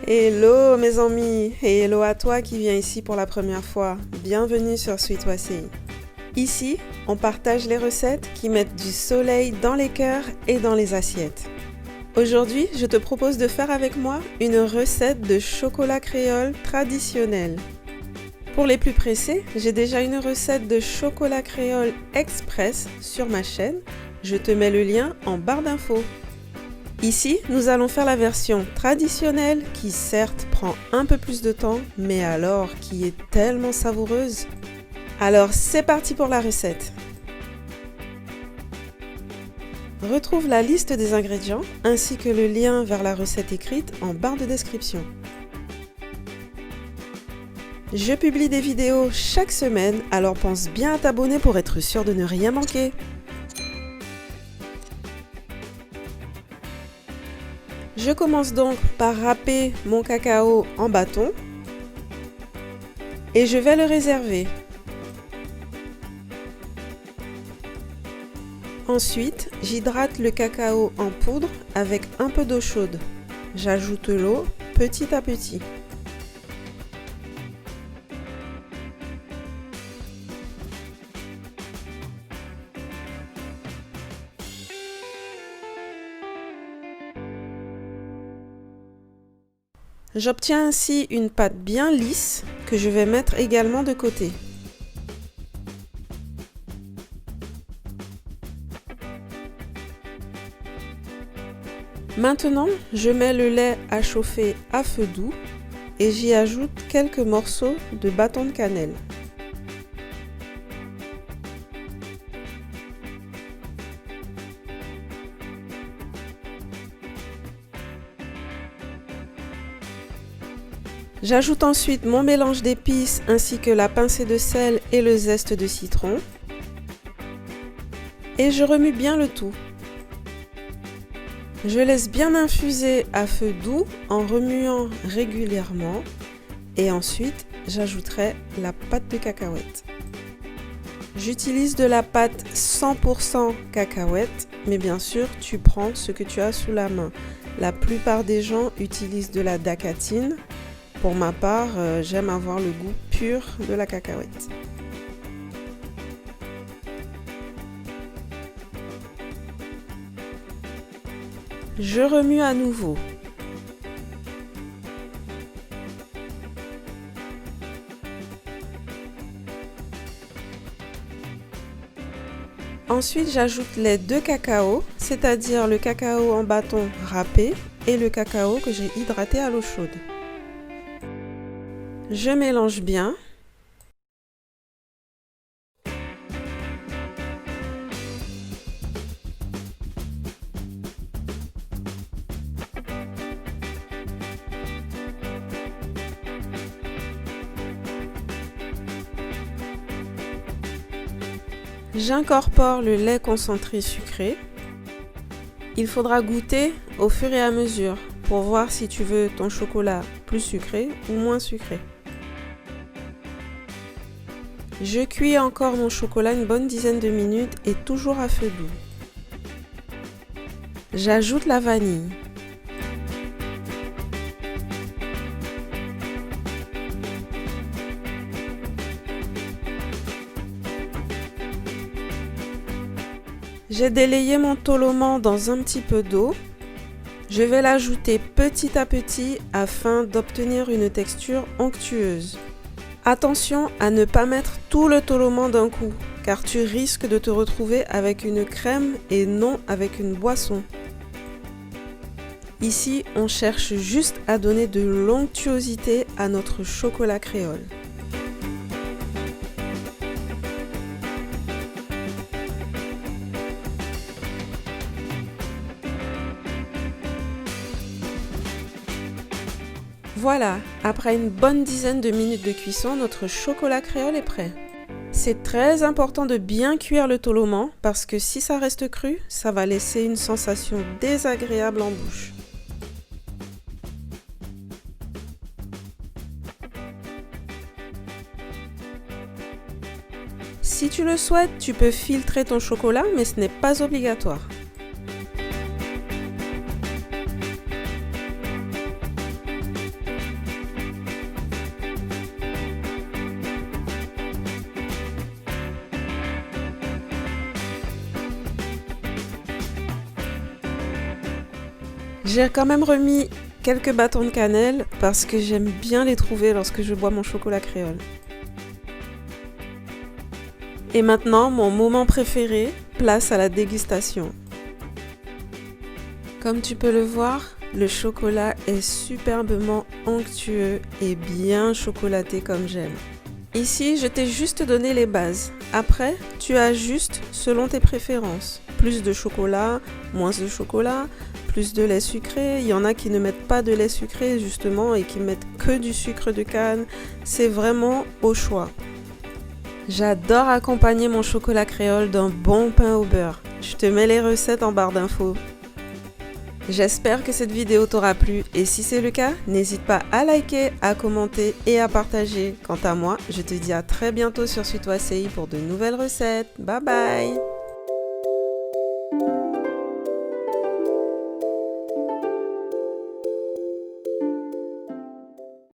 Hello mes amis, et hello à toi qui viens ici pour la première fois. Bienvenue sur Sweet Wassy. Ici, on partage les recettes qui mettent du soleil dans les cœurs et dans les assiettes. Aujourd'hui, je te propose de faire avec moi une recette de chocolat créole traditionnel. Pour les plus pressés, j'ai déjà une recette de chocolat créole express sur ma chaîne. Je te mets le lien en barre d'infos. Ici, nous allons faire la version traditionnelle qui certes prend un peu plus de temps, mais alors qui est tellement savoureuse. Alors c'est parti pour la recette. Retrouve la liste des ingrédients ainsi que le lien vers la recette écrite en barre de description. Je publie des vidéos chaque semaine, alors pense bien à t'abonner pour être sûr de ne rien manquer. Je commence donc par râper mon cacao en bâton et je vais le réserver. Ensuite, j'hydrate le cacao en poudre avec un peu d'eau chaude. J'ajoute l'eau petit à petit. J'obtiens ainsi une pâte bien lisse que je vais mettre également de côté. Maintenant, je mets le lait à chauffer à feu doux et j'y ajoute quelques morceaux de bâton de cannelle. J'ajoute ensuite mon mélange d'épices ainsi que la pincée de sel et le zeste de citron. Et je remue bien le tout. Je laisse bien infuser à feu doux en remuant régulièrement. Et ensuite, j'ajouterai la pâte de cacahuètes. J'utilise de la pâte 100% cacahuètes, mais bien sûr, tu prends ce que tu as sous la main. La plupart des gens utilisent de la dacatine. Pour ma part, j'aime avoir le goût pur de la cacahuète. Je remue à nouveau. Ensuite, j'ajoute les deux cacaos, c'est-à-dire le cacao en bâton râpé et le cacao que j'ai hydraté à l'eau chaude. Je mélange bien. J'incorpore le lait concentré sucré. Il faudra goûter au fur et à mesure pour voir si tu veux ton chocolat plus sucré ou moins sucré. Je cuis encore mon chocolat une bonne dizaine de minutes et toujours à feu doux. J'ajoute la vanille. J'ai délayé mon toloman dans un petit peu d'eau. Je vais l'ajouter petit à petit afin d'obtenir une texture onctueuse. Attention à ne pas mettre tout le toloman d'un coup, car tu risques de te retrouver avec une crème et non avec une boisson. Ici, on cherche juste à donner de l'onctuosité à notre chocolat créole. Voilà, après une bonne dizaine de minutes de cuisson, notre chocolat créole est prêt. C'est très important de bien cuire le toloman parce que si ça reste cru, ça va laisser une sensation désagréable en bouche. Si tu le souhaites, tu peux filtrer ton chocolat, mais ce n'est pas obligatoire. J'ai quand même remis quelques bâtons de cannelle parce que j'aime bien les trouver lorsque je bois mon chocolat créole. Et maintenant, mon moment préféré, place à la dégustation. Comme tu peux le voir, le chocolat est superbement onctueux et bien chocolaté comme j'aime. Ici, je t'ai juste donné les bases. Après, tu ajustes selon tes préférences. Plus de chocolat, moins de chocolat, plus de lait sucré. Il y en a qui ne mettent pas de lait sucré justement et qui mettent que du sucre de canne. C'est vraiment au choix. J'adore accompagner mon chocolat créole d'un bon pain au beurre. Je te mets les recettes en barre d'infos. J'espère que cette vidéo t'aura plu et si c'est le cas, n'hésite pas à liker, à commenter et à partager. Quant à moi, je te dis à très bientôt sur Sweet Wasei pour de nouvelles recettes. Bye bye!